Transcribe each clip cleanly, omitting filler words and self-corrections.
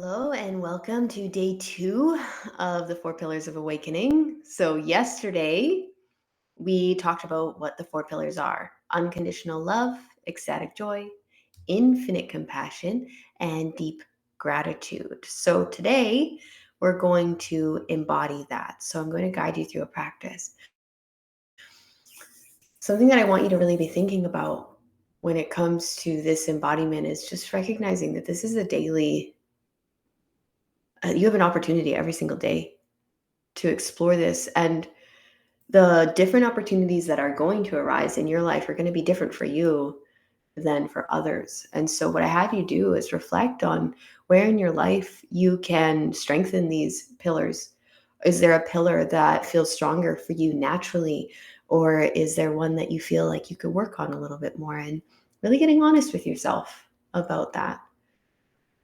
Hello and welcome to day 2 of the 4 Pillars of Awakening. So, yesterday we talked about what the 4 pillars are: unconditional love, ecstatic joy, infinite compassion, and deep gratitude. So, today we're going to embody that. So, I'm going to guide you through a practice. Something that I want you to really be thinking about when it comes to this embodiment is just recognizing that this is a daily you have an opportunity every single day to explore this. And the different opportunities that are going to arise in your life are going to be different for you than for others. And so, what I have you do is reflect on where in your life you can strengthen these pillars. Is there a pillar that feels stronger for you naturally? Or is there one that you feel like you could work on a little bit more? And really getting honest with yourself about that.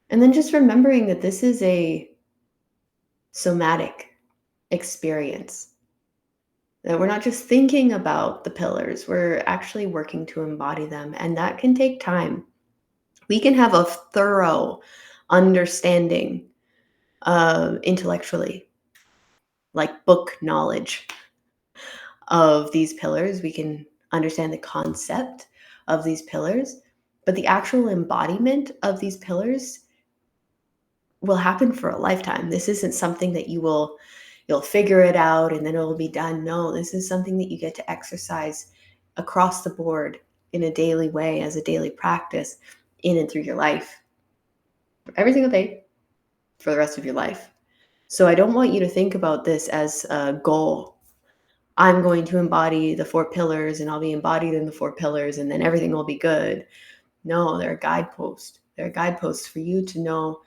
And then just remembering that this is a somatic experience. That we're not just thinking about the pillars, we're actually working to embody them. And that can take time. We can have a thorough understanding intellectually, like book knowledge of these pillars. We can understand the concept of these pillars, but the actual embodiment of these pillars will happen for a lifetime. This isn't something that you'll figure it out and then it will be done. No, this is something that you get to exercise across the board in a daily way, as a daily practice, in and through your life, every single day, for the rest of your life. So I don't want you to think about this as a goal. I'm going to embody the 4 pillars and I'll be embodied in the 4 pillars and then everything will be good. No, they're a guidepost. They're guideposts for you to know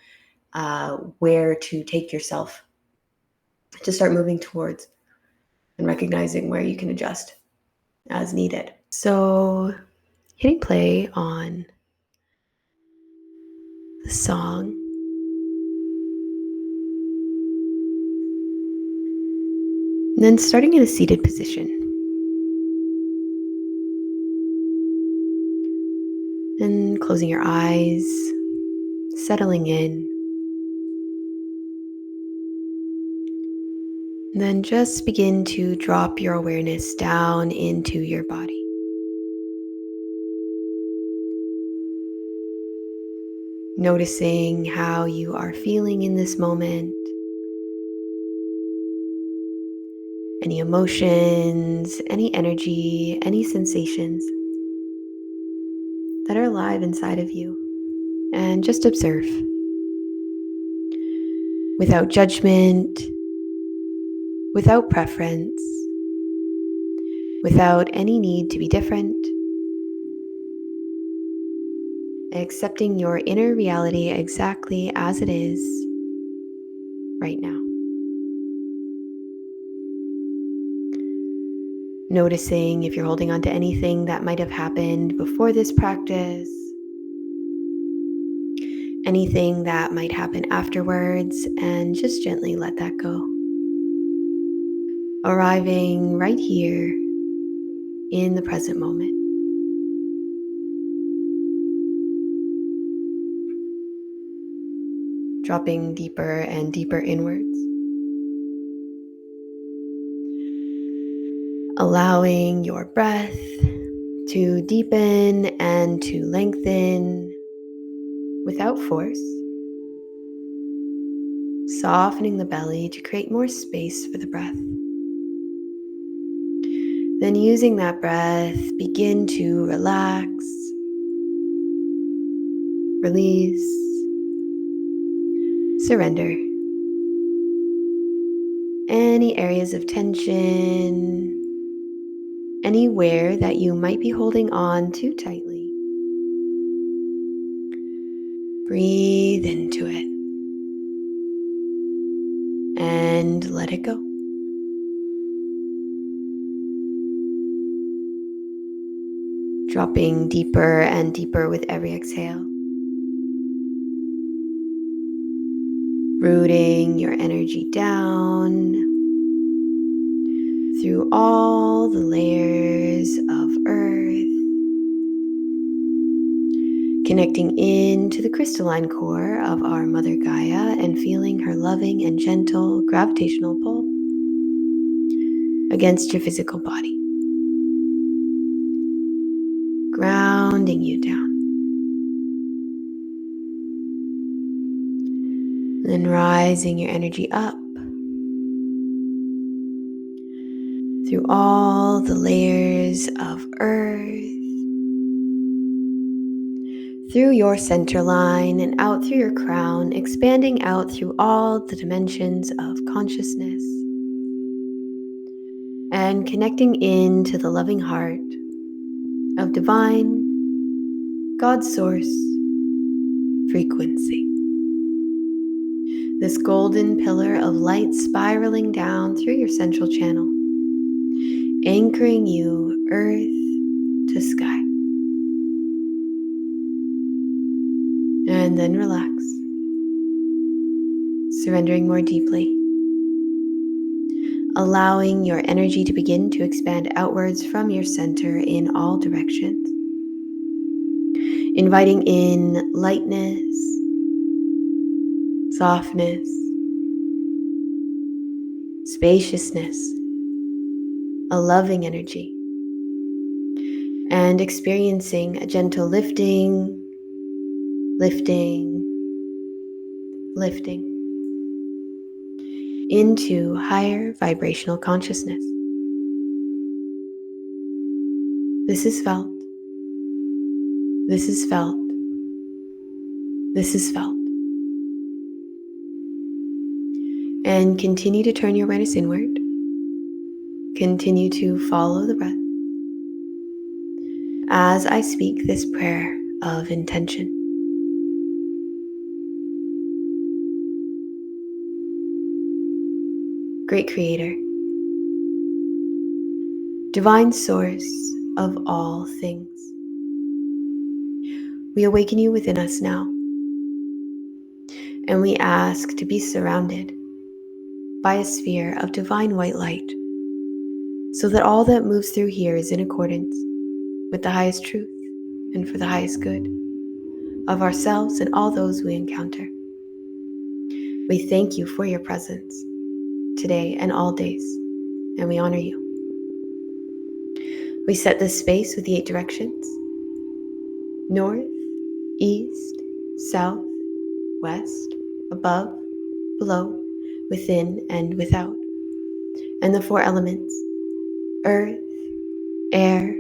where to take yourself, to start moving towards, and recognizing where you can adjust as needed. So, hitting play on the song, and then starting in a seated position. And closing your eyes, settling in. And then just begin to drop your awareness down into your body. Noticing how you are feeling in this moment. Any emotions, any energy, any sensations that are alive inside of you. And just observe without judgment, without preference, without any need to be different, accepting your inner reality exactly as it is right now. Noticing if you're holding on to anything that might have happened before this practice, anything that might happen afterwards, and just gently let that go. Arriving right here in the present moment. Dropping deeper and deeper inwards. Allowing your breath to deepen and to lengthen without force. Softening the belly to create more space for the breath. Then using that breath, begin to relax, release, surrender any areas of tension, anywhere that you might be holding on too tightly. Breathe into it and let it go. Dropping deeper and deeper with every exhale. Rooting your energy down through all the layers of earth, Connecting into the crystalline core of our Mother Gaia and feeling her loving and gentle gravitational pull against your physical body, grounding you down. Then rising your energy up through all the layers of earth, through your center line and out through your crown, expanding out through all the dimensions of consciousness and connecting into the loving heart of divine God source frequency. This golden pillar of light spiraling down through your central channel, anchoring you earth to sky. And then relax, surrendering more deeply, allowing your energy to begin to expand outwards from your center in all directions, inviting in lightness, softness, spaciousness, a loving energy, and experiencing a gentle lifting, lifting into higher vibrational consciousness. This is felt. This is felt. This is felt. And continue to turn your awareness inward. Continue to follow the breath as I speak this prayer of intention. Great Creator, divine source of all things, we awaken you within us now, and we ask to be surrounded by a sphere of divine white light, so that all that moves through here is in accordance with the highest truth and for the highest good of ourselves and all those we encounter. We thank you for your presence today and all days, and we honor you. We set this space with the 8 directions: north, east, south, west, above, below, within, and without, and the 4 elements: earth, air,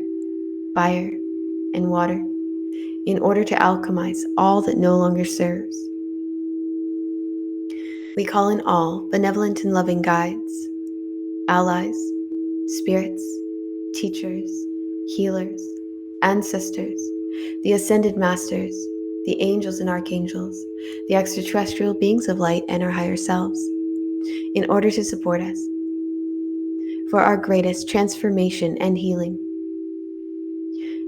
fire, and water, in order to alchemize all that no longer serves. We call in all benevolent and loving guides, allies, spirits, teachers, healers, ancestors, the ascended masters, the angels and archangels, the extraterrestrial beings of light, and our higher selves, in order to support us for our greatest transformation and healing,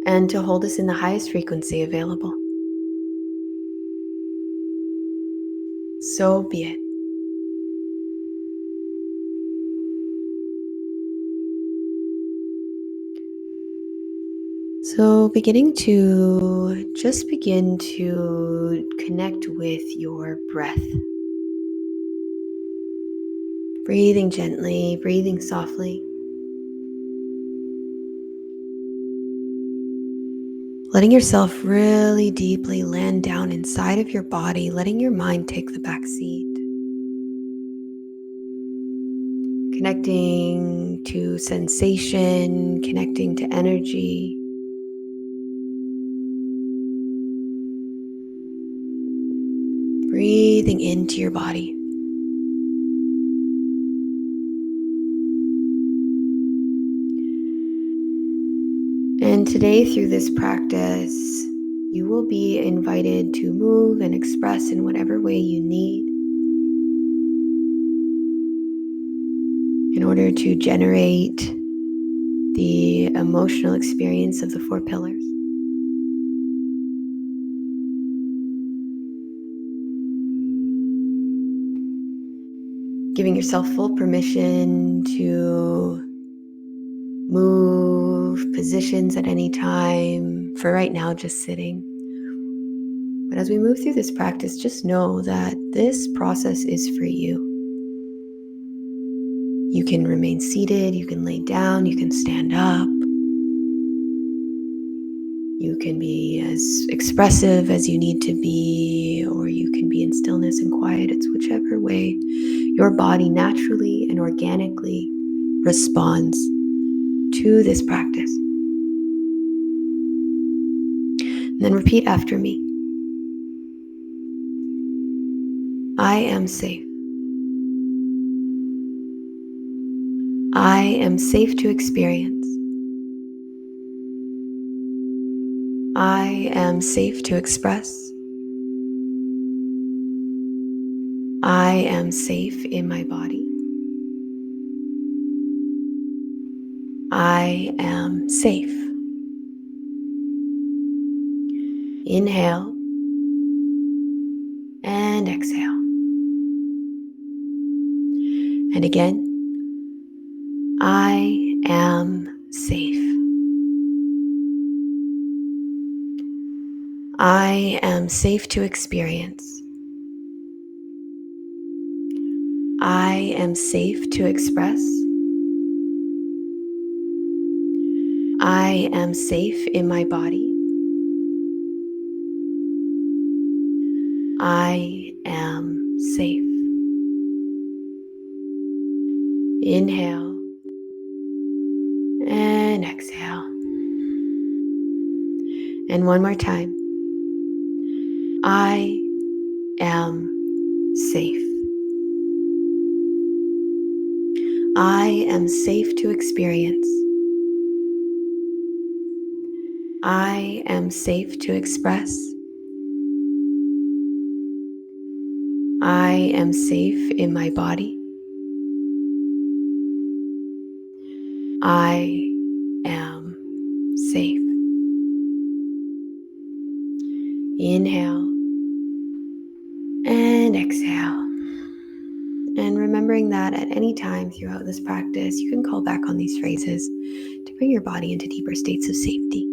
and to hold us in the highest frequency available. So be it. So begin to connect with your breath. Breathing gently, breathing softly. Letting yourself really deeply land down inside of your body, letting your mind take the back seat. Connecting to sensation, connecting to energy. Breathing into your body. And today, through this practice, you will be invited to move and express in whatever way you need in order to generate the emotional experience of the 4 pillars. Giving yourself full permission to move positions at any time. For right now, just sitting. As we move through this practice, just know that this process is for you. You can remain seated, you can lay down, you can stand up. You can be as expressive as you need to be, or you can be in stillness and quiet. It's whichever way your body naturally and organically responds to this practice. And then repeat after me. I am safe. I am safe to experience. I am safe to express. I am safe in my body. I am safe. Inhale and exhale. And again, I am safe. I am safe to experience. I am safe to express. I am safe in my body. I am safe. Inhale and exhale. And one more time. I am safe. I am safe to experience. I am safe to express. I am safe in my body. I am safe. Inhale and exhale. And remembering that at any time throughout this practice, you can call back on these phrases to bring your body into deeper states of safety.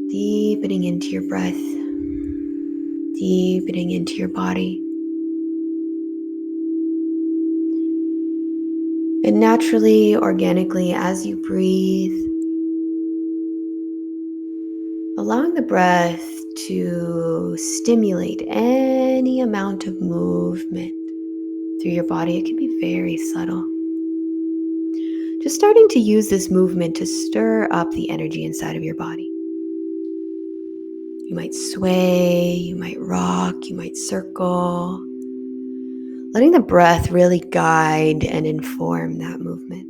Deepening into your breath, deepening into your body. And naturally, organically, as you breathe, allowing the breath to stimulate any amount of movement through your body. It can be very subtle. Just starting to use this movement to stir up the energy inside of your body. You might sway, you might rock, you might circle. Letting the breath really guide and inform that movement.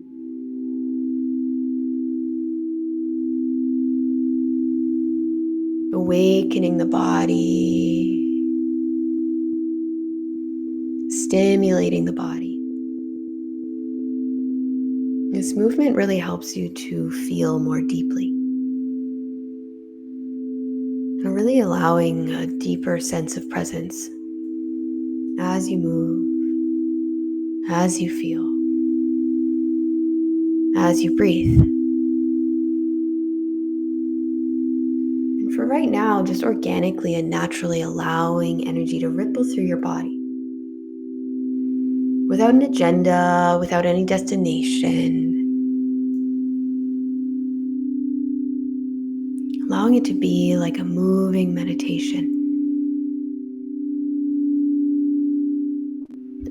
Awakening the body, stimulating the body. This movement really helps you to feel more deeply. And really allowing a deeper sense of presence as you move, as you feel, as you breathe. And for right now, just organically and naturally allowing energy to ripple through your body. Without an agenda, without any destination. Allowing it to be like a moving meditation.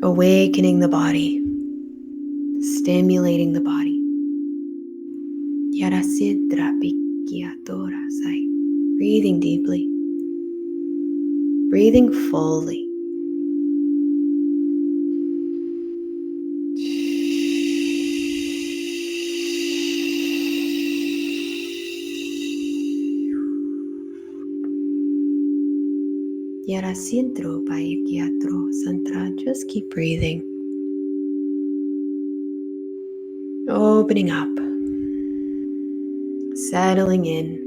Awakening the body. Stimulating the body. Breathing deeply. Breathing fully. Just keep breathing. Opening up. Settling in.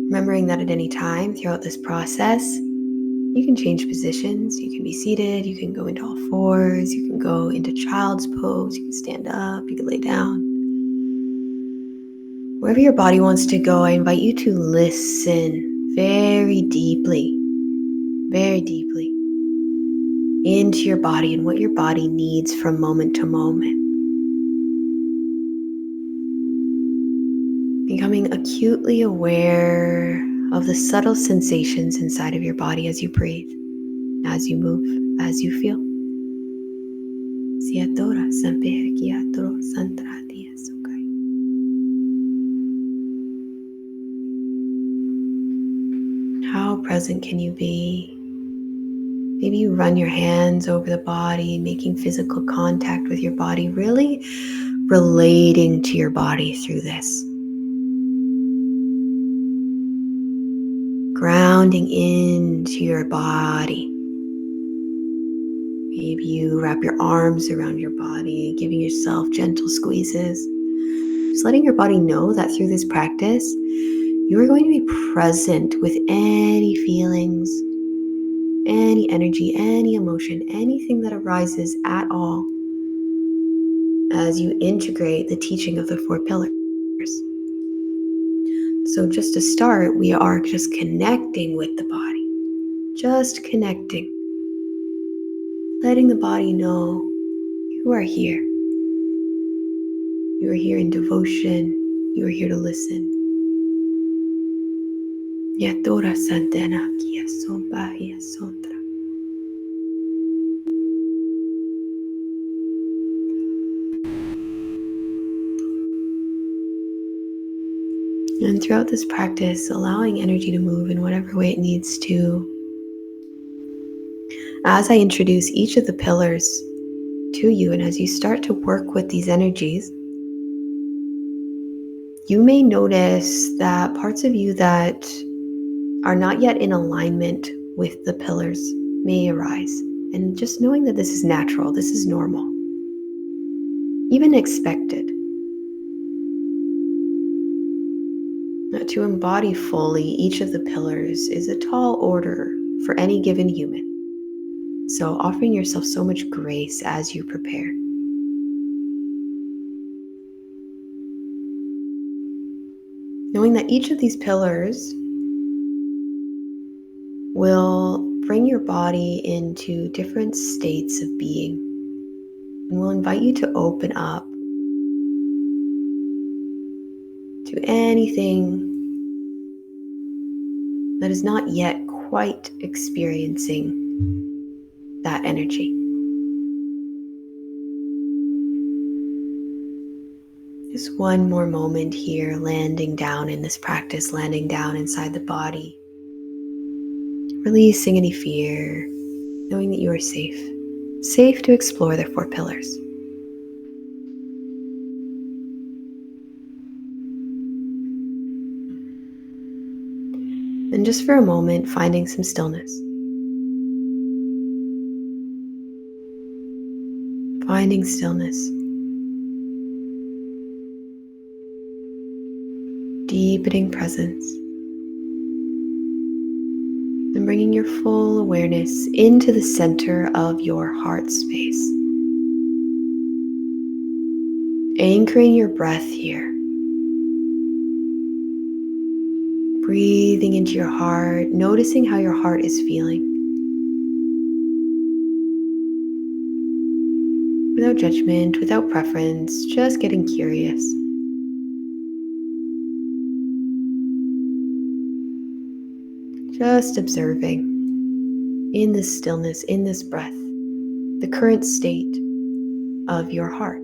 Remembering that at any time throughout this process, you can change positions. You can be seated, you can go into all fours, you can go into child's pose, you can stand up, you can lay down. Wherever your body wants to go, I invite you to listen very deeply into your body and what your body needs from moment to moment. Becoming acutely aware of the subtle sensations inside of your body as you breathe, as you move, as you feel. How present can you be? Maybe you run your hands over the body, making physical contact with your body, really relating to your body through this. Grounding into your body. Maybe you wrap your arms around your body, giving yourself gentle squeezes. Just letting your body know that through this practice, you are going to be present with any feelings, any energy, any emotion, anything that arises at all as you integrate the teaching of the 4 pillars. So just to start, we are just connecting with the body, just connecting, letting the body know you are here. You are here in devotion. You are here to listen. Yatora santena kia sombaya sontra. And throughout this practice, allowing energy to move in whatever way it needs to. As I introduce each of the pillars to you, and as you start to work with these energies, you may notice that parts of you that are not yet in alignment with the pillars may arise. And just knowing that this is natural, this is normal, even expected. To embody fully each of the pillars is a tall order for any given human. So offering yourself so much grace as you prepare. Knowing that each of these pillars will bring your body into different states of being and will invite you to open up to anything that is not yet quite experiencing that energy. Just one more moment here, landing down in this practice, landing down inside the body, releasing any fear, knowing that you are safe to explore the 4 pillars. And just for a moment, finding some stillness. Finding stillness. Deepening presence. And bringing your full awareness into the center of your heart space. Anchoring your breath here. Breathing into your heart, noticing how your heart is feeling. Without judgment, without preference, just getting curious. Just observing in this stillness, in this breath, the current state of your heart.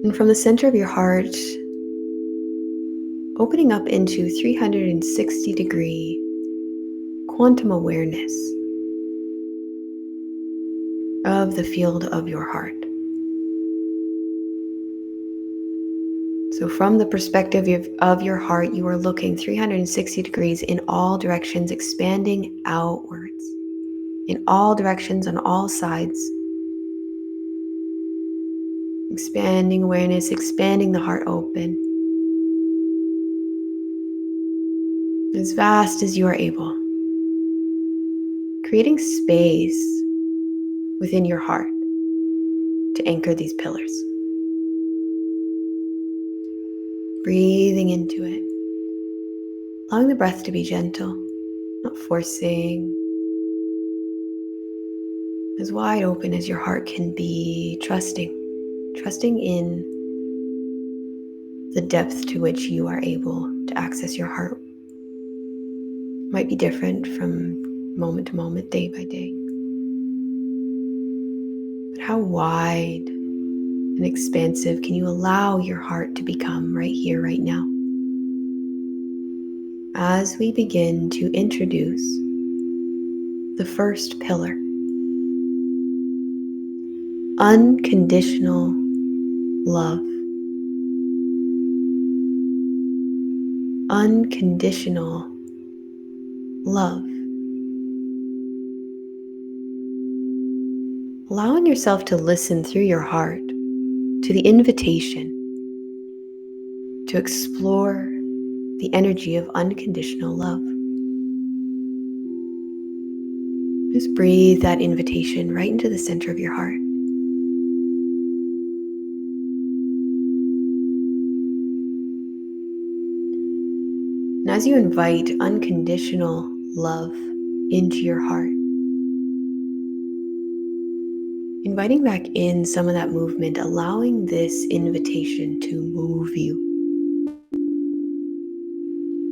And from the center of your heart, opening up into 360-degree quantum awareness of the field of your heart. So from the perspective of your heart, you are looking 360 degrees in all directions, expanding outwards, in all directions, on all sides. Expanding awareness, expanding the heart open. As vast as you are able. creating space within your heart to anchor these pillars. Breathing into it, allowing the breath to be gentle, not forcing, as wide open as your heart can be, trusting in the depth to which you are able to access your heart. It might be different from moment to moment, day by day. But how wide and expansive can you allow your heart to become right here, right now? As we begin to introduce the first pillar, unconditional love. Unconditional love. Allowing yourself to listen through your heart to the invitation to explore the energy of unconditional love. Just breathe that invitation right into the center of your heart. And as you invite unconditional love into your heart, inviting back in some of that movement, allowing this invitation to move you.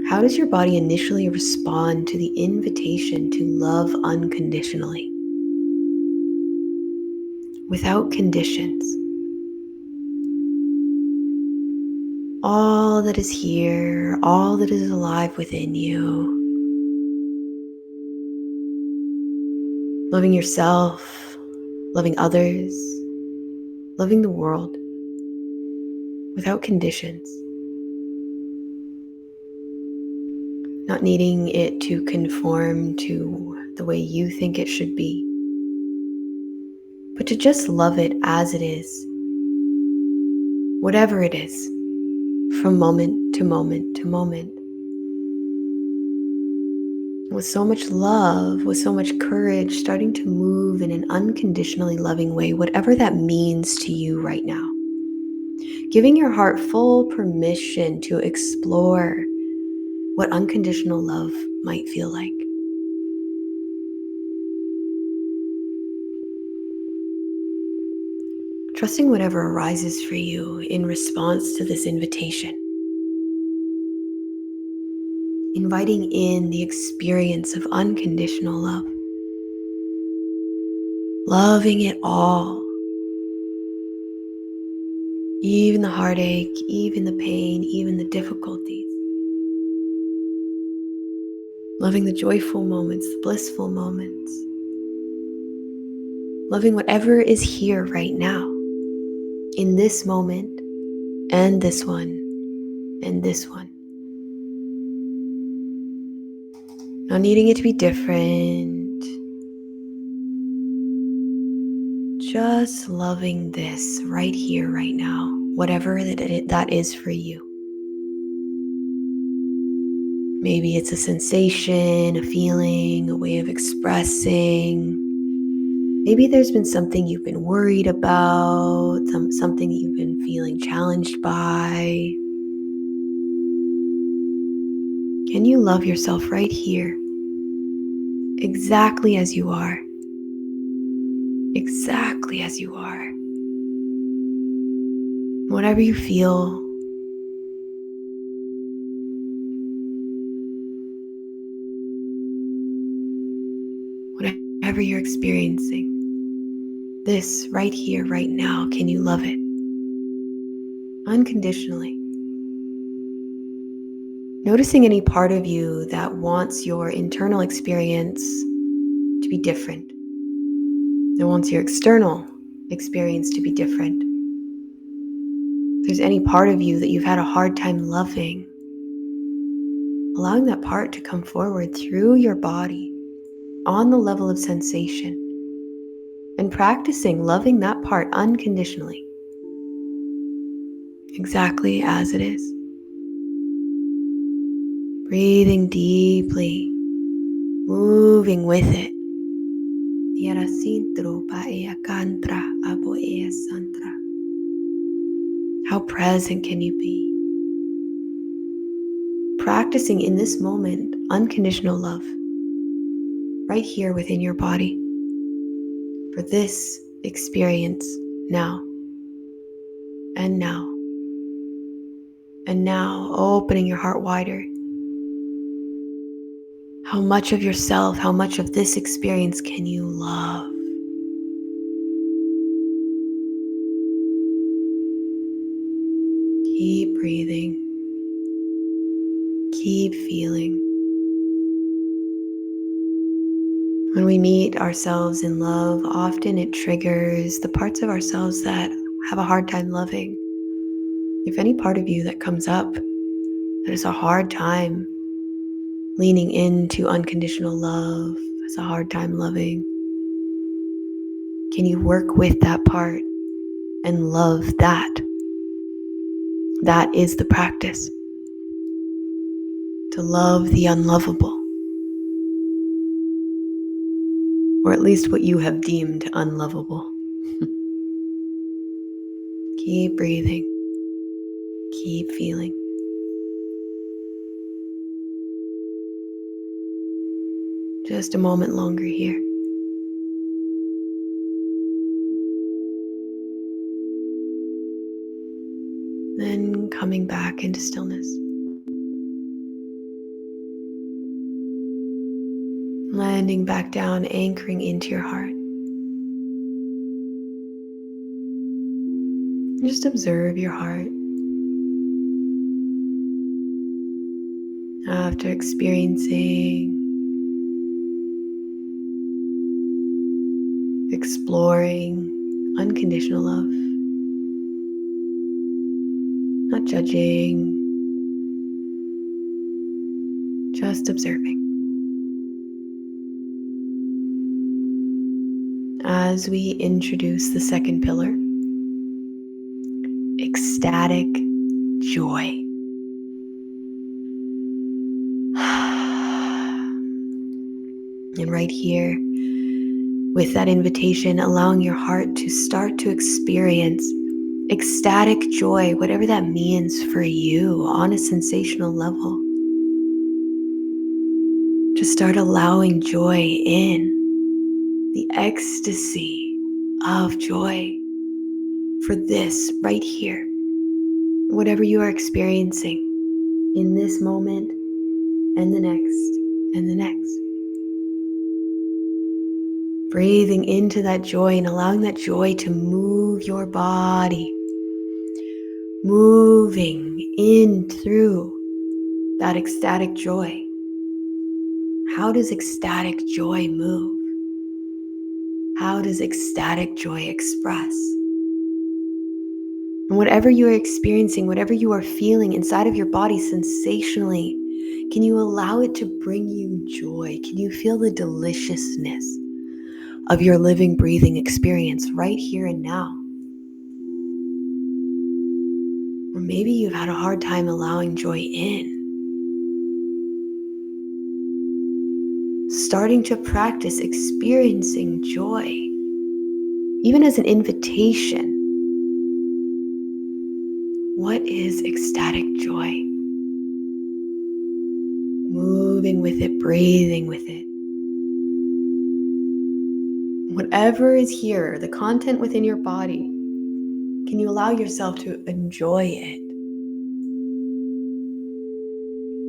How does your body initially respond to the invitation to love unconditionally? Without conditions. All that is here, all that is alive within you. Loving yourself, loving others, loving the world. Without conditions. Not needing it to conform to the way you think it should be, but to just love it as it is, whatever it is, from moment to moment to moment. With so much love, with so much courage, starting to move in an unconditionally loving way, whatever that means to you right now. Giving your heart full permission to explore what unconditional love might feel like. Trusting whatever arises for you in response to this invitation. Inviting in the experience of unconditional love. Loving it all. Even the heartache, even the pain, even the difficulties. Loving the joyful moments, the blissful moments. Loving whatever is here right now, in this moment, and this one, and this one. Not needing it to be different. Just loving this right here, right now, whatever that is for you. Maybe it's a sensation, a feeling, a way of expressing. Maybe there's been something you've been worried about, something that you've been feeling challenged by. Can you love yourself right here, exactly as you are? Exactly as you are. Whatever you feel, whatever you're experiencing, this right here, right now, can you love it unconditionally? Noticing any part of you that wants your internal experience to be different, that wants your external experience to be different. If there's any part of you that you've had a hard time loving, allowing that part to come forward through your body on the level of sensation and practicing loving that part unconditionally, exactly as it is. Breathing deeply, moving with it, How present can you be? Practicing in this moment unconditional love right here within your body for this experience now and now and now, opening your heart wider. How much of yourself, how much of this experience can you love? Keep breathing. Keep feeling. When we meet ourselves in love, often it triggers the parts of ourselves that have a hard time loving. If any part of you that comes up that has a hard time leaning into unconditional love, has a hard time loving, can you work with that part and love that? That is the practice. To love the unlovable. Or at least what you have deemed unlovable. Keep breathing. Keep feeling. Just a moment longer here. Then coming back into stillness. Landing back down, anchoring into your heart. Just observe your heart. After experiencing, exploring unconditional love. Not judging, just observing. As we introduce the second pillar, ecstatic joy. And right here, with that invitation, allowing your heart to start to experience ecstatic joy, whatever that means for you on a sensational level. Just start allowing joy in, the ecstasy of joy for this right here. Whatever you are experiencing in this moment and the next and the next. Breathing into that joy and allowing that joy to move your body. Moving in through that ecstatic joy. How does ecstatic joy move? How does ecstatic joy express? And whatever you are experiencing, whatever you are feeling inside of your body sensationally, can you allow it to bring you joy? Can you feel the deliciousness of your living, breathing experience right here and now? Or maybe you've had a hard time allowing joy in. Starting to practice experiencing joy, even as an invitation. What is ecstatic joy? Moving with it, breathing with it. Whatever is here, the content within your body, can you allow yourself to enjoy it?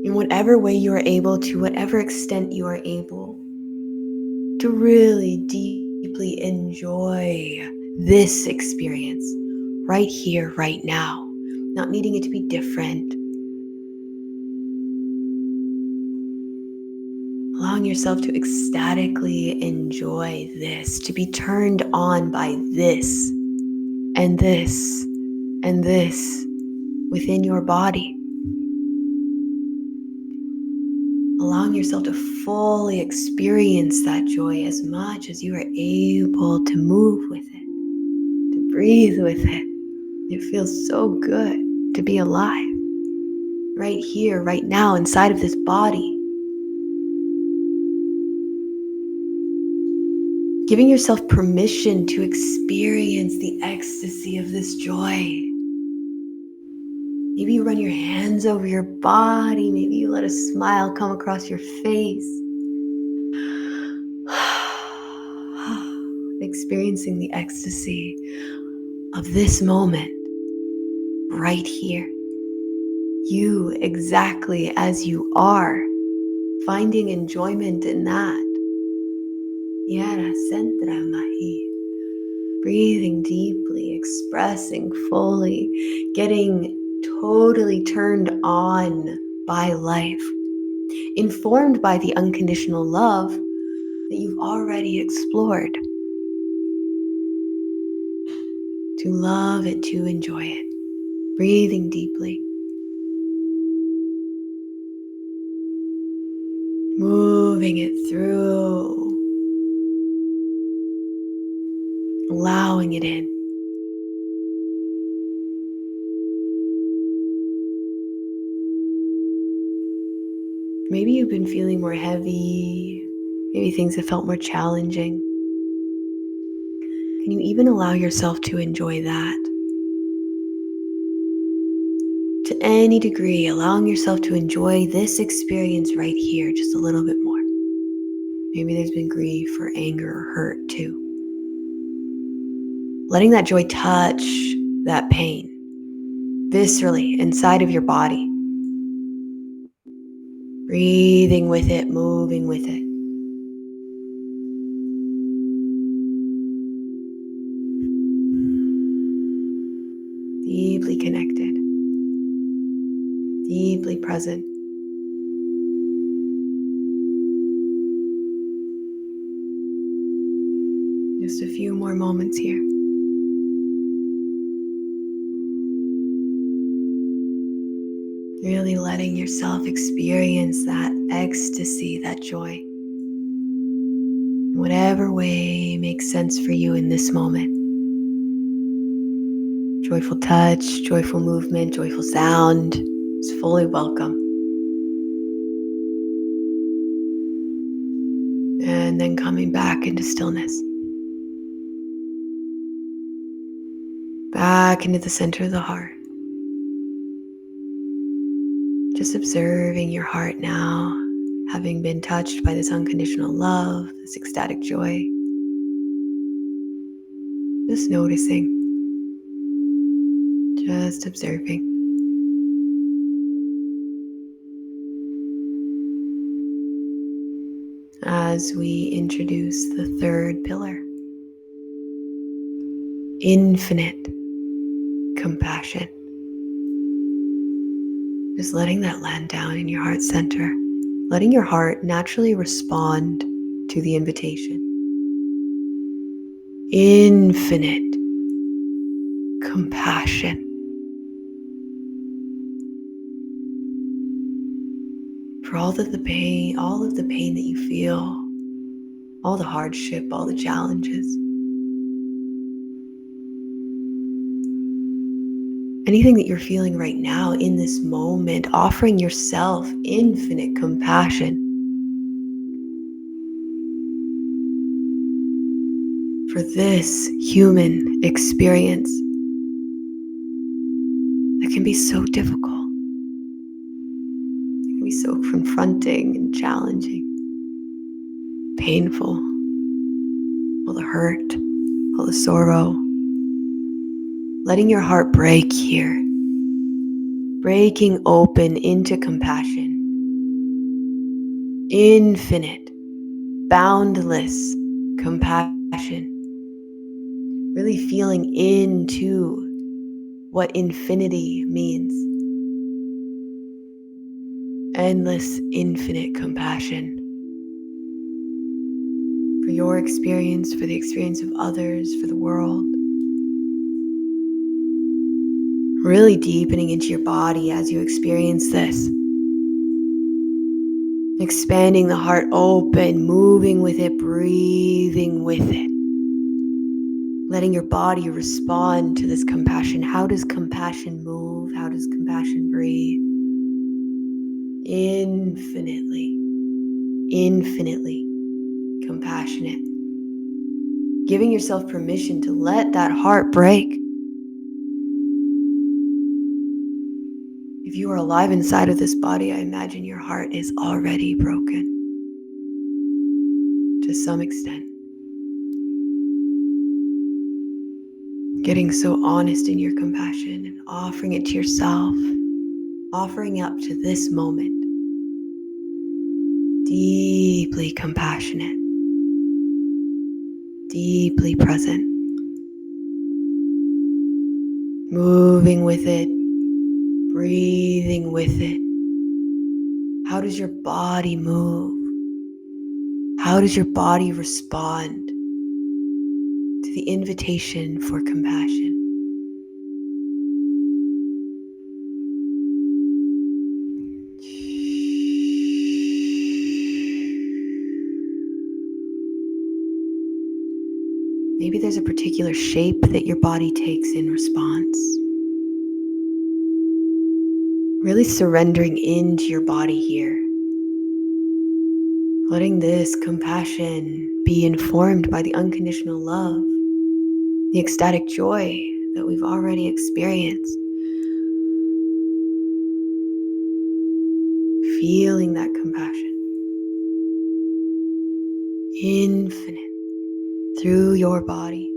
In whatever way you are able to, whatever extent you are able to really deeply enjoy this experience right here, right now, not needing it to be different. Allowing yourself to ecstatically enjoy this, to be turned on by this and this and this within your body. Allowing yourself to fully experience that joy as much as you are able to move with it, to breathe with it. It feels so good to be alive right here, right now, inside of this body. Giving yourself permission to experience the ecstasy of this joy. Maybe you run your hands over your body. Maybe you let a smile come across your face. Experiencing the ecstasy of this moment right here. You exactly as you are. Finding enjoyment in that. Yara sentra mahi. Breathing deeply, expressing fully, getting totally turned on by life, informed by the unconditional love that you've already explored. To love it, to enjoy it. Breathing deeply. Moving it through. Allowing it in. Maybe you've been feeling more heavy. Maybe things have felt more challenging. Can you even allow yourself to enjoy that? To any degree, allowing yourself to enjoy this experience right here just a little bit more. Maybe there's been grief or anger or hurt too. Letting that joy touch that pain viscerally inside of your body. Breathing with it, moving with it. Deeply connected. Deeply present. Just a few more moments here. Really letting yourself experience that ecstasy, that joy. Whatever way makes sense for you in this moment. Joyful touch, joyful movement, joyful sound is fully welcome. And then coming back into stillness. Back into the center of the heart. Just observing your heart now, having been touched by this unconditional love, this ecstatic joy. Just noticing. Just observing. As we introduce the third pillar, infinite compassion. Just letting that land down in your heart center, letting your heart naturally respond to the invitation. Infinite compassion. For all of the pain that you feel, all the hardship, all the challenges. Anything that you're feeling right now in this moment, offering yourself infinite compassion for this human experience that can be so difficult. It can be so confronting and challenging, painful, all the hurt, all the sorrow. Letting your heart break here, breaking open into compassion, infinite, boundless compassion, really feeling into what infinity means. Endless, infinite compassion for your experience, for the experience of others, for the world. Really deepening into your body as you experience this. Expanding the heart open, moving with it, breathing with it. Letting your body respond to this compassion. How does compassion move? How does compassion breathe? Infinitely, infinitely compassionate. Giving yourself permission to let that heart break. If you are alive inside of this body, I imagine your heart is already broken to some extent. Getting so honest in your compassion and offering it to yourself, offering up to this moment. Deeply compassionate, deeply present, moving with it, breathing with it. How does your body move? How does your body respond to the invitation for compassion? Maybe there's a particular shape that your body takes in response. Really surrendering into your body here. Letting this compassion be informed by the unconditional love, the ecstatic joy that we've already experienced. Feeling that compassion. Infinite through your body.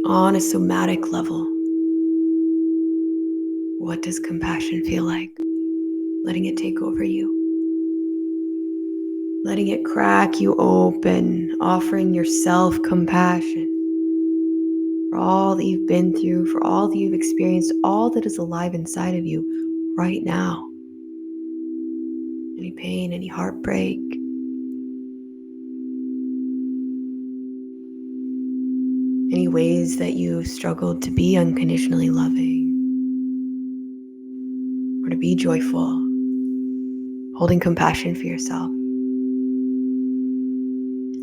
On a somatic level, what does compassion feel like? Letting it take over you. Letting it crack you open, offering yourself compassion for all that you've been through, for all that you've experienced, all that is alive inside of you right now. Any pain, any heartbreak, any ways that you struggled to be unconditionally loving or to be joyful, holding compassion for yourself.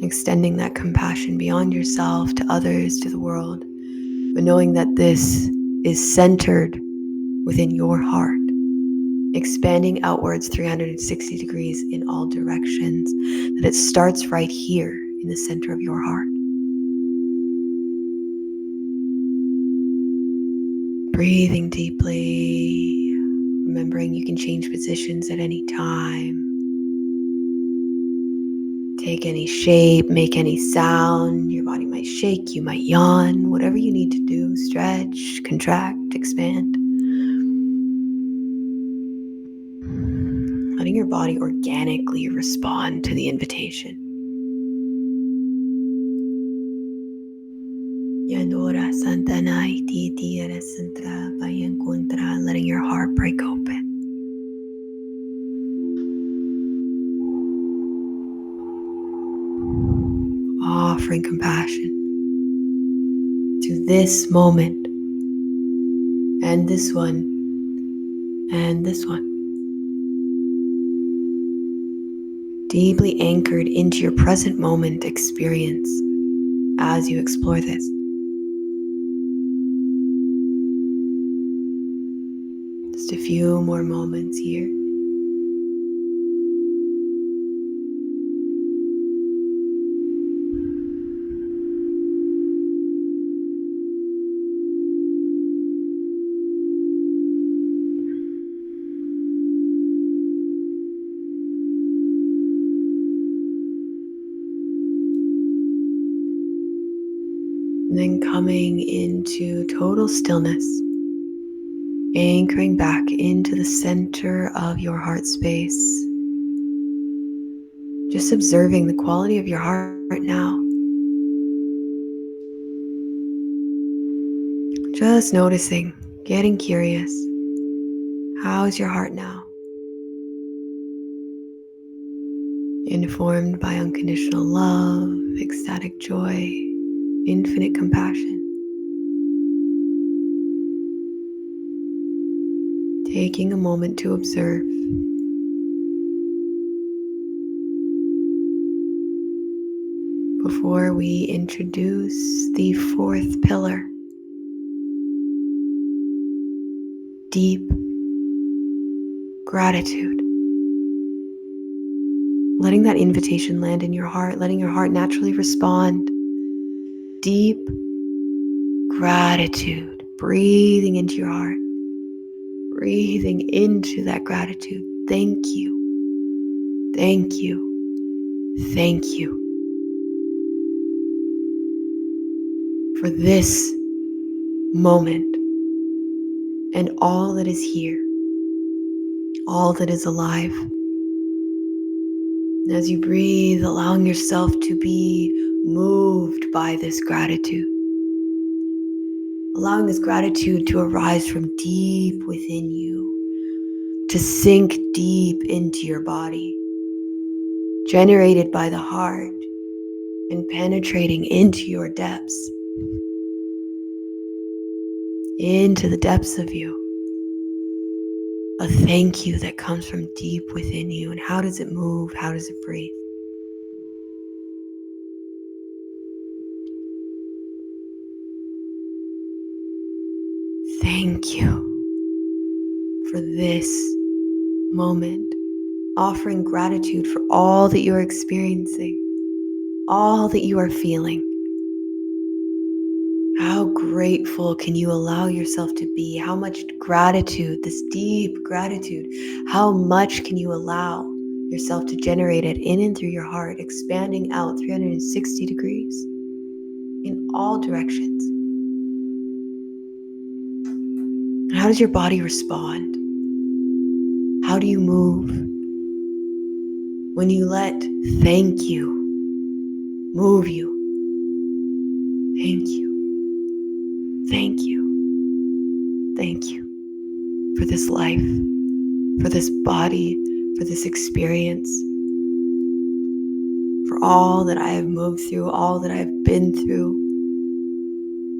Extending that compassion beyond yourself to others, to the world, but knowing that this is centered within your heart, expanding outwards 360 degrees in all directions, that it starts right here in the center of your heart. Breathing deeply, remembering you can change positions at any time. Take any shape, make any sound. Your body might shake, you might yawn, whatever you need to do. Stretch, contract, expand. Letting your body organically respond to the invitation. Letting your heart break open. Offering compassion to this moment, and this one, and this one. Deeply anchored into your present moment experience as you explore this. Just a few more moments here. And then coming into total stillness, anchoring back into the center of your heart space. Just observing the quality of your heart now. Just noticing, getting curious. How's your heart now? Informed by unconditional love, ecstatic joy, infinite compassion. Taking a moment to observe. Before we introduce the fourth pillar, deep gratitude. letting that invitation land in your heart, letting your heart naturally respond. Deep gratitude, breathing into your heart, breathing into that gratitude. Thank you, thank you, thank you for this moment and all that is here, all that is alive. And as you breathe, allowing yourself to be moved by this gratitude, allowing this gratitude to arise from deep within you, to sink deep into your body, generated by the heart and penetrating into your depths, into the depths of you. A thank you that comes from deep within you. And how does it move? How does it breathe? Thank you for this moment, offering gratitude for all that you are experiencing, all that you are feeling. How grateful can you allow yourself to be? How much gratitude, this deep gratitude, how much can you allow yourself to generate it in and through your heart, expanding out 360 degrees in all directions? How does your body respond? How do you move when you let thank you move you? Thank you. Thank you. Thank you for this life, for this body, for this experience, for all that I have moved through, all that I have been through,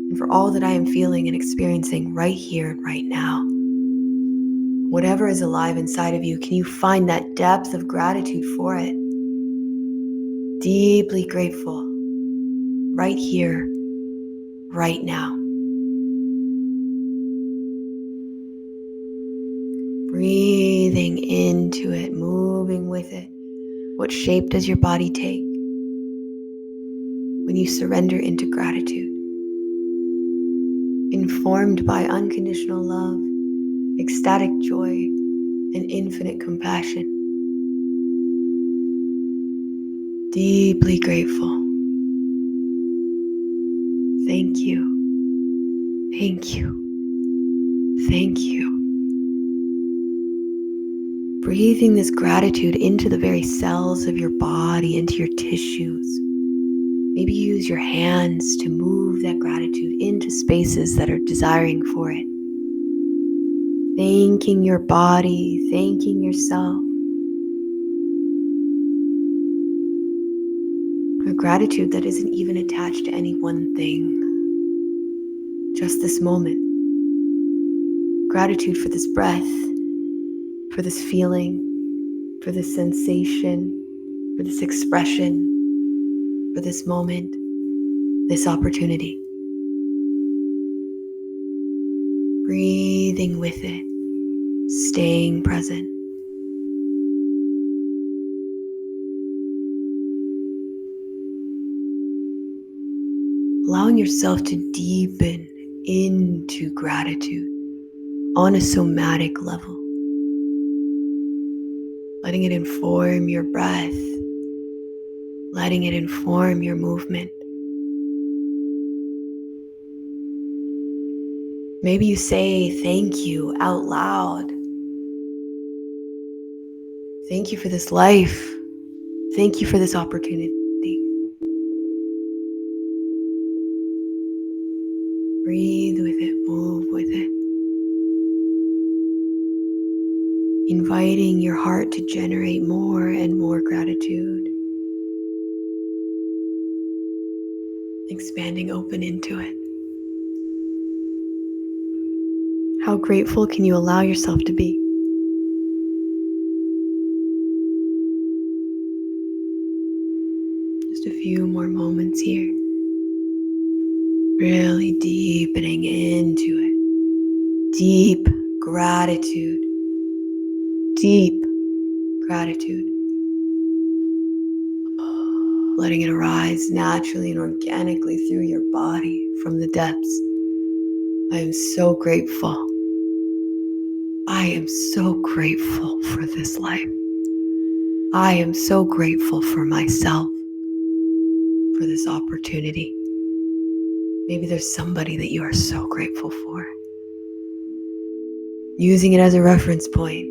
and for all that I am feeling and experiencing right here and right now. Whatever is alive inside of you, can you find that depth of gratitude for it? Deeply grateful right here, right now. Breathing into it, moving with it. What shape does your body take when you surrender into gratitude? Informed by unconditional love, ecstatic joy, and infinite compassion. Deeply grateful. Thank you. Thank you. Thank you. Breathing this gratitude into the very cells of your body, into your tissues. Maybe use your hands to move that gratitude into spaces that are desiring for it. Thanking your body, thanking yourself. A gratitude that isn't even attached to any one thing. Just this moment. Gratitude for this breath, for this feeling, for this sensation, for this expression, for this moment, this opportunity. Breathing with it, staying present. Allowing yourself to deepen into gratitude on a somatic level. Letting it inform your breath, letting it inform your movement. Maybe you say thank you out loud. Thank you for this life. Thank you for this opportunity. Breathe with it, move with it. Inviting your heart to generate more and more gratitude. Expanding open into it. How grateful can you allow yourself to be? Just a few more moments here. Really deepening into it. Deep gratitude. Deep gratitude. letting it arise naturally and organically through your body from the depths. I am so grateful. I am so grateful for this life. I am so grateful for myself, for this opportunity. Maybe there's somebody that you are so grateful for. Using it as a reference point.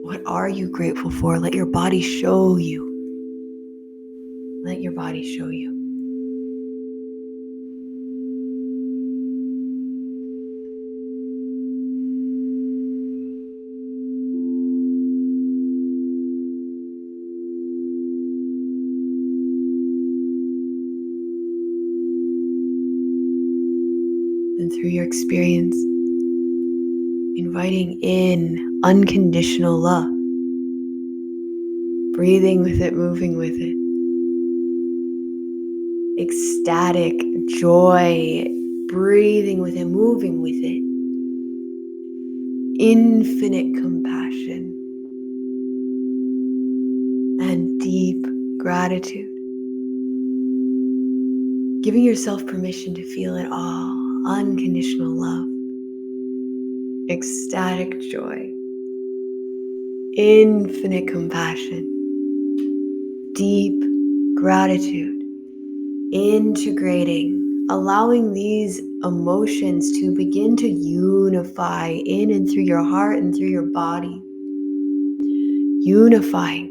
What are you grateful for? Let your body show you. Let your body show you. And through your experience, inviting in unconditional love, breathing with it, moving with it, ecstatic joy, breathing with it, moving with it, infinite compassion, and deep gratitude. Giving yourself permission to feel it all, unconditional love, ecstatic joy, infinite compassion, deep gratitude, integrating, allowing these emotions to begin to unify in and through your heart and through your body, unifying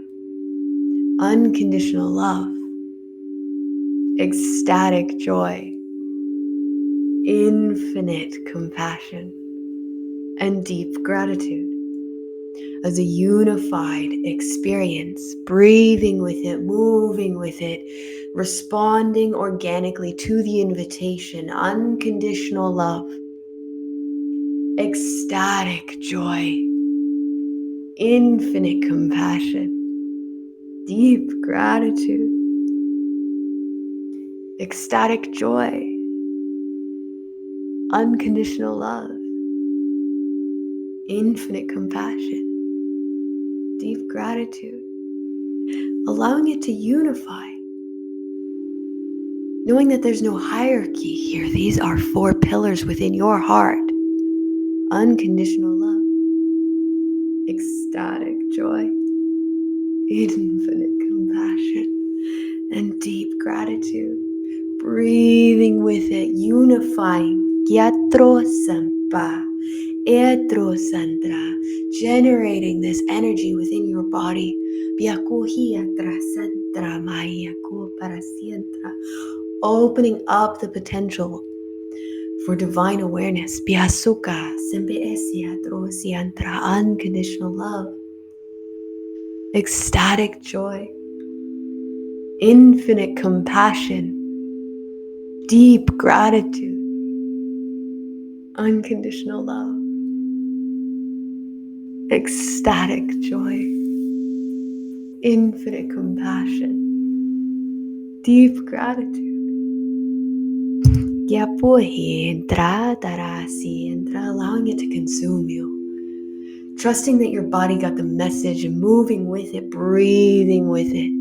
unconditional love, ecstatic joy, infinite compassion, and deep gratitude as a unified experience, breathing with it, moving with it, responding organically to the invitation, unconditional love, ecstatic joy, infinite compassion, deep gratitude, ecstatic joy, unconditional love, infinite compassion, deep gratitude, allowing it to unify, knowing that there's no hierarchy here. These are 4 pillars within your heart. Unconditional love, ecstatic joy, infinite compassion, and deep gratitude. Breathing with it, unifying. Gyatro sampa, etro santra, generating this energy within your body. Opening up the potential for divine awareness. Unconditional love, ecstatic joy, infinite compassion, deep gratitude, unconditional love, ecstatic joy, infinite compassion, deep gratitude. Allowing it to consume you. Trusting that your body got the message and moving with it, breathing with it.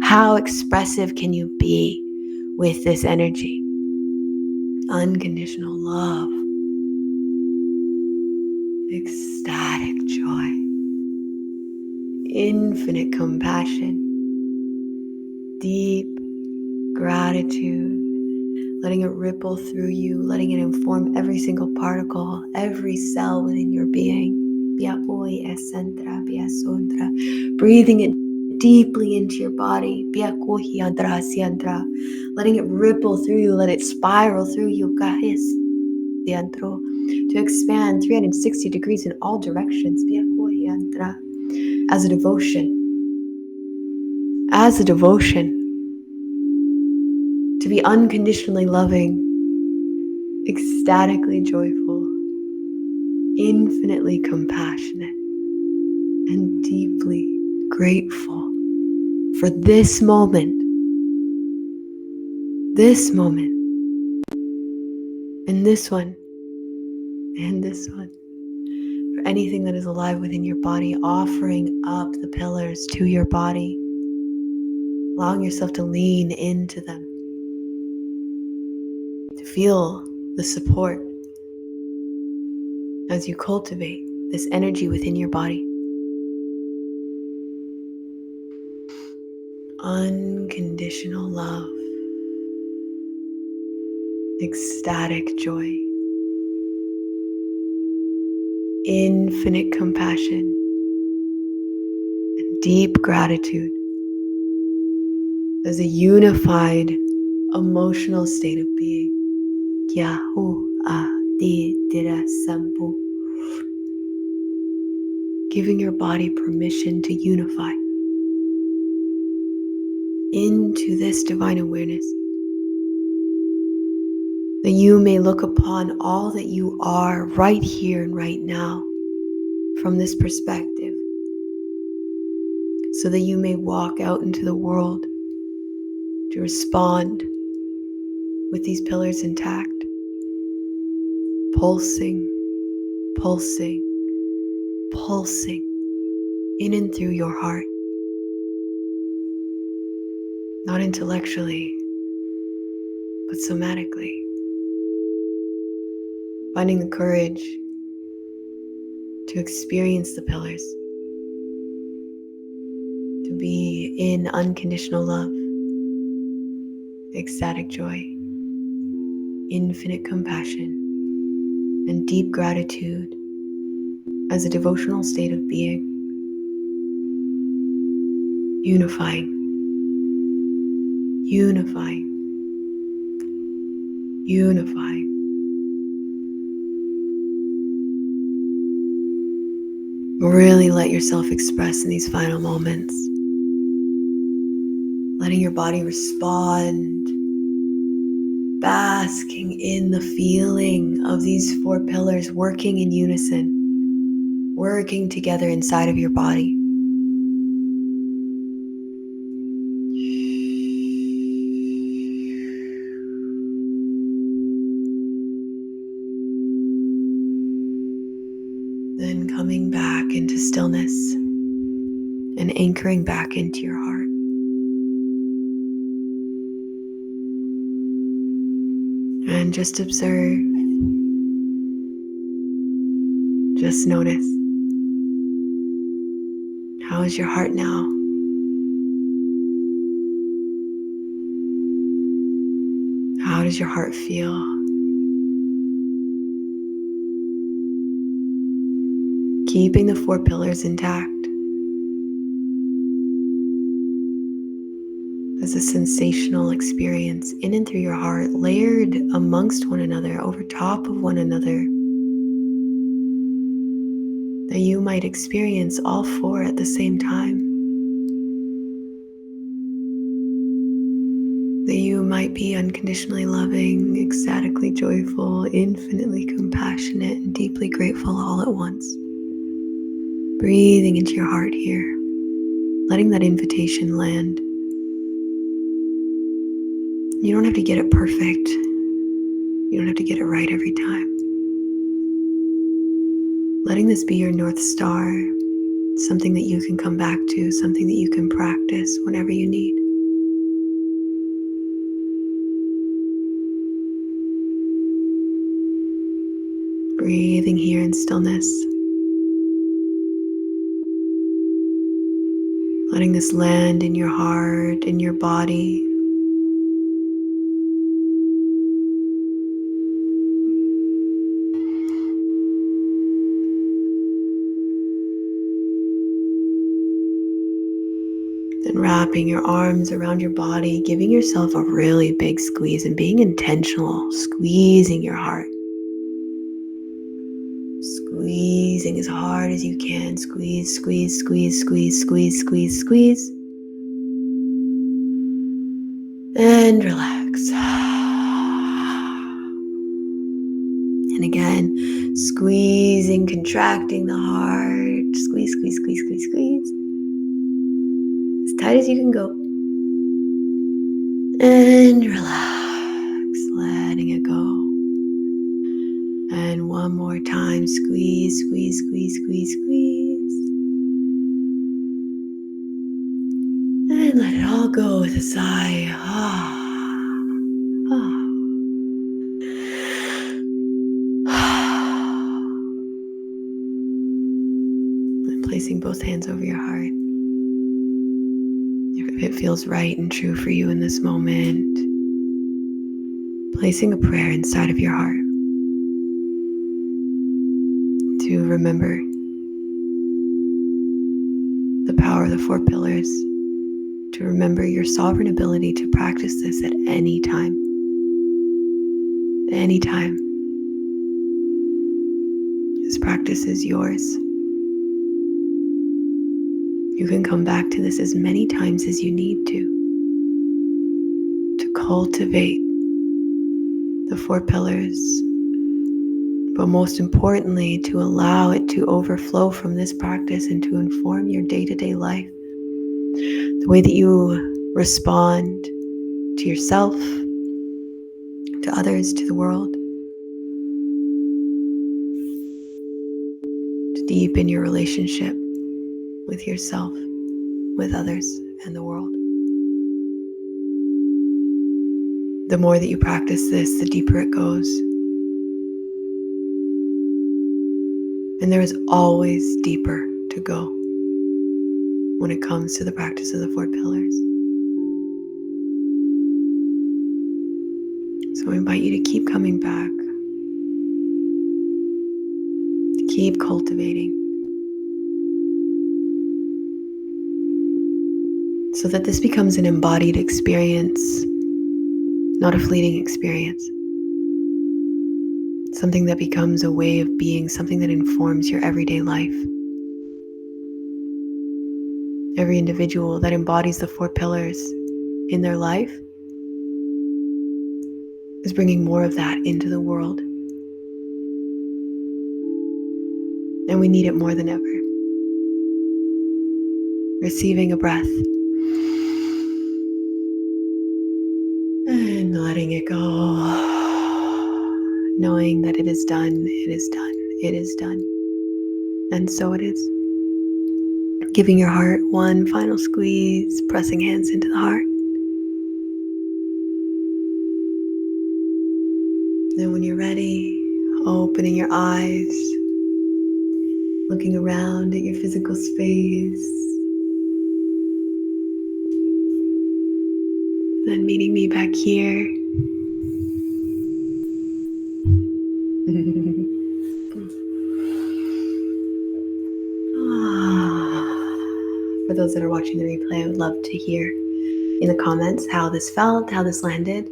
How expressive can you be with this energy? Unconditional love, ecstatic joy, infinite compassion, deep gratitude, letting it ripple through you, letting it inform every single particle, every cell within your being. Breathing it deeply into your body, letting it ripple through you, let it spiral through you, to expand 360 degrees in all directions, as a devotion, to be unconditionally loving, ecstatically joyful, infinitely compassionate, and deeply grateful for this moment, and this one, and this one, for anything that is alive within your body, offering up the pillars to your body, allowing yourself to lean into them, to feel the support as you cultivate this energy within your body. Unconditional love, ecstatic joy, infinite compassion, and deep gratitude as a unified emotional state of being. Yahu Adi Dira Sampu. Giving your body permission to unify into this divine awareness, that you may look upon all that you are right here and right now from this perspective, so that you may walk out into the world to respond with these pillars intact, pulsing, pulsing, pulsing in and through your heart. Not intellectually, but somatically. Finding the courage to experience the pillars, to be in unconditional love, ecstatic joy, infinite compassion, and deep gratitude as a devotional state of being, unifying, unifying, unifying. Really let yourself express in these final moments, letting your body respond, basking in the feeling of these four pillars working in unison, working together inside of your body. Then coming back into stillness and anchoring back into your heart. And just observe, just notice. How is your heart now? How does your heart feel? Keeping the four pillars intact as a sensational experience in and through your heart, layered amongst one another, over top of one another, that you might experience all four at the same time, that you might be unconditionally loving, ecstatically joyful, infinitely compassionate, and deeply grateful all at once. Breathing into your heart here, letting that invitation land. You don't have to get it perfect. You don't have to get it right every time. Letting this be your North Star, something that you can come back to, something that you can practice whenever you need. Breathing here in stillness. Letting this land in your heart, in your body. Then wrapping your arms around your body, giving yourself a really big squeeze and being intentional, squeezing your heart. Squeezing as hard as you can. Squeeze, squeeze, squeeze, squeeze, squeeze, squeeze, squeeze. And relax. And again, squeezing, contracting the heart. Squeeze, squeeze, squeeze, squeeze, squeeze. As tight as you can go. And relax, letting it go. And one more time, squeeze, squeeze, squeeze, squeeze, squeeze. And let it all go with a sigh. And placing both hands over your heart. If it feels right and true for you in this moment, placing a prayer inside of your heart to remember the power of the 4 pillars, to remember your sovereign ability to practice this at any time. Any time. This practice is yours. You can come back to this as many times as you need to cultivate the 4 pillars, but most importantly, to allow it to overflow from this practice and to inform your day-to-day life. The way that you respond to yourself, to others, to the world. To deepen your relationship with yourself, with others, and the world. The more that you practice this, the deeper it goes. And there is always deeper to go when it comes to the practice of the 4 pillars. So I invite you to keep coming back, to keep cultivating, so that this becomes an embodied experience, not a fleeting experience. Something that becomes a way of being, something that informs your everyday life. Every individual that embodies the 4 pillars in their life is bringing more of that into the world. And we need it more than ever. Receiving a breath. And letting it go. Knowing that it is done, it is done, it is done. And so it is. Giving your heart one final squeeze, pressing hands into the heart. Then when you're ready, opening your eyes, looking around at your physical space, then meeting me back here. For those that are watching the replay, I would love to hear in the comments how this felt, how this landed.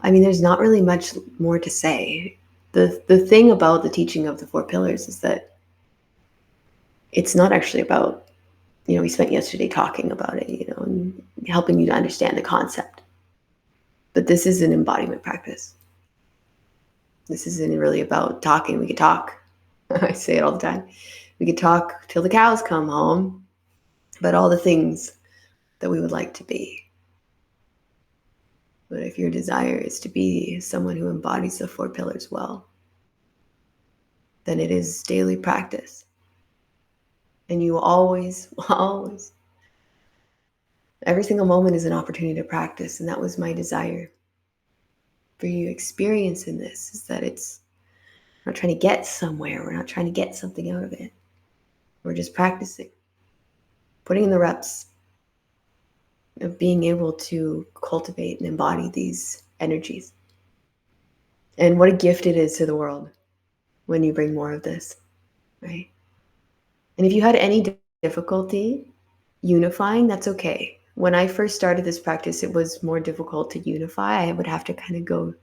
I mean, there's not really much more to say. The thing about the teaching of the 4 pillars is that it's not actually about, we spent yesterday talking about it, and helping you to understand the concept. But this is an embodiment practice. This isn't really about talking. We could talk. I say it all the time. We could talk till the cows come home about all the things that we would like to be. But if your desire is to be someone who embodies the 4 pillars well, then it is daily practice. And you always, every single moment is an opportunity to practice. And that was my desire for you experience in this, is that it's not trying to get somewhere. We're not trying to get something out of it. We're just practicing, putting in the reps of being able to cultivate and embody these energies. And what a gift it is to the world when you bring more of this, right? And if you had any difficulty unifying, that's okay. When I first started this practice, it was more difficult to unify. I would have to kind of go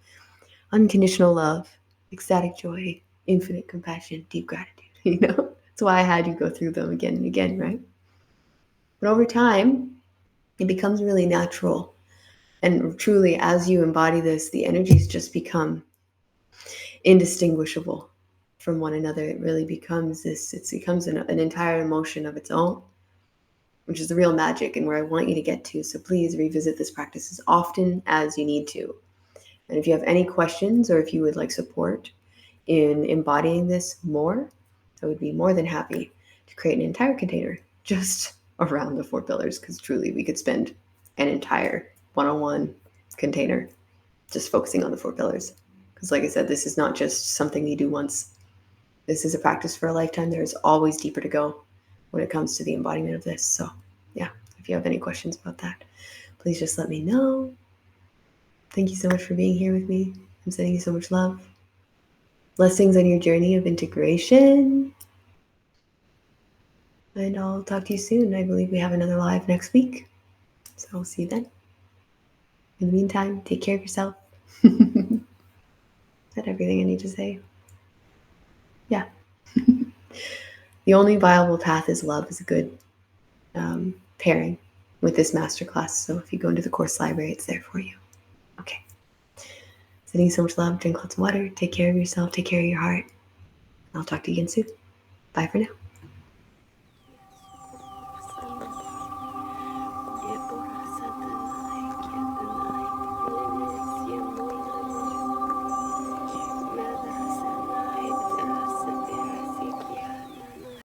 unconditional love, ecstatic joy, infinite compassion, deep gratitude, That's why I had you go through them again and again, right? But over time, it becomes really natural. And truly, as you embody this, the energies just become indistinguishable from one another. It really becomes it becomes an entire emotion of its own, which is the real magic and where I want you to get to. So please revisit this practice as often as you need to. And if you have any questions, or if you would like support in embodying this more, I would be more than happy to create an entire container just around the 4 pillars, because truly we could spend an entire one-on-one container just focusing on the 4 pillars. Because like I said, this is not just something you do once. This is a practice for a lifetime. There's always deeper to go when it comes to the embodiment of this. So yeah, if you have any questions about that, please just let me know. Thank you so much for being here with me. I'm sending you so much love. Blessings on your journey of integration. And I'll talk to you soon. I believe we have another live next week. So I'll see you then. In the meantime, take care of yourself. That's everything I need to say. Yeah. The only viable path is love is a good pairing with this masterclass. So if you go into the course library, it's there for you. Okay. Sending you so much love. Drink lots of water. Take care of yourself. Take care of your heart. I'll talk to you again soon. Bye for now.